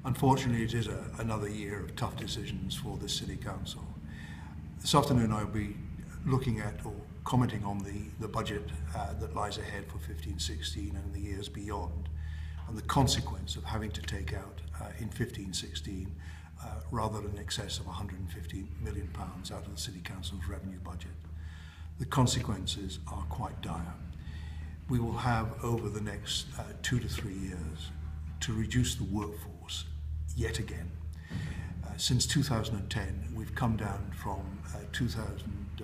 Unfortunately, it is another year of tough decisions for the City Council. This afternoon I'll be looking at or commenting on the budget that lies ahead for 15-16 and the years beyond, and the consequence of having to take out in 15-16 rather than in excess of £150 million out of the City Council's revenue budget. The consequences are quite dire. We will have over the next 2 to 3 years to reduce the workforce yet again. Since 2010, we've come down from 20,000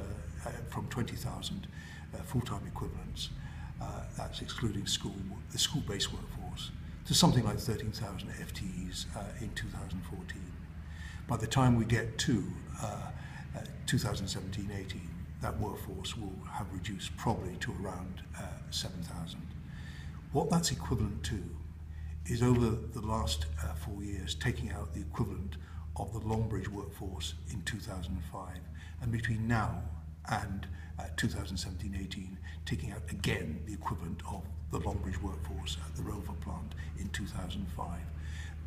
full-time equivalents, that's excluding the school-based workforce, to something like 13,000 FTEs in 2014. By the time we get to 2017-18, that workforce will have reduced probably to around 7,000. What that's equivalent to is, over the last 4 years, taking out the equivalent of the Longbridge workforce in 2005, and between now and 2017-18, taking out again the equivalent of the Longbridge workforce at the Rover plant in 2005.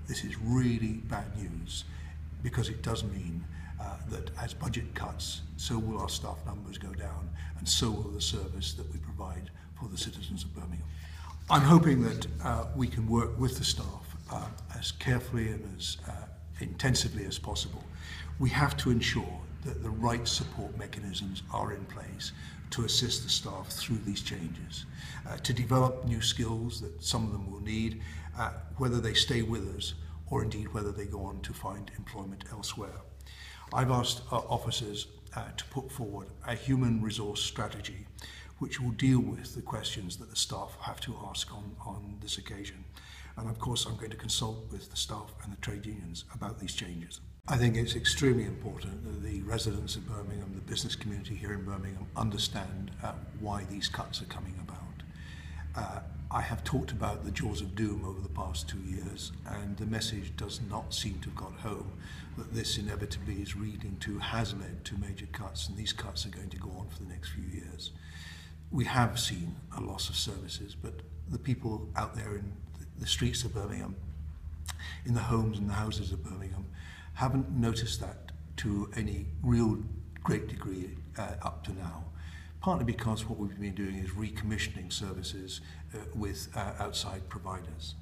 This is really bad news, because it does mean that as budget cuts, so will our staff numbers go down, and so will the service that we provide for the citizens of Birmingham. I'm hoping that we can work with the staff as carefully and as intensively as possible. We have to ensure that the right support mechanisms are in place to assist the staff through these changes, to develop new skills that some of them will need, whether they stay with us or indeed whether they go on to find employment elsewhere. I've asked officers to put forward a human resource strategy which will deal with the questions that the staff have to ask on this occasion. And of course, I'm going to consult with the staff and the trade unions about these changes. I think it's extremely important that the residents of Birmingham, the business community here in Birmingham, understand why these cuts are coming about. I have talked about the jaws of doom over the past 2 years, and the message does not seem to have got home that this inevitably is has led to major cuts, and these cuts are going to go on for the next few years. We have seen a loss of services, but the people out there in the streets of Birmingham, in the homes and the houses of Birmingham, haven't noticed that to any real great degree up to now. Partly because what we've been doing is recommissioning services with outside providers.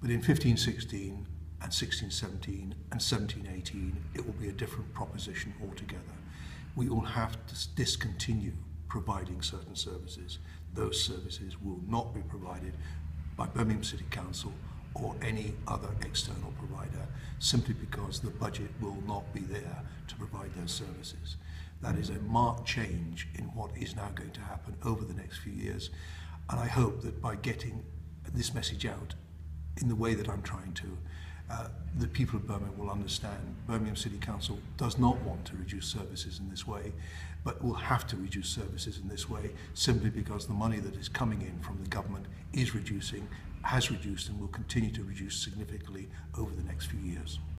But in 15-16 and 16-17 and 17-18, it will be a different proposition altogether. We will have to discontinue providing certain services. Those services will not be provided by Birmingham City Council or any other external provider, simply because the budget will not be there to provide those services. That is a marked change in what is now going to happen over the next few years, and I hope that by getting this message out in the way that I'm trying to, the people of Birmingham will understand Birmingham City Council does not want to reduce services in this way, but will have to reduce services in this way simply because the money that is coming in from the government is reducing, has reduced, and will continue to reduce significantly over the next few years.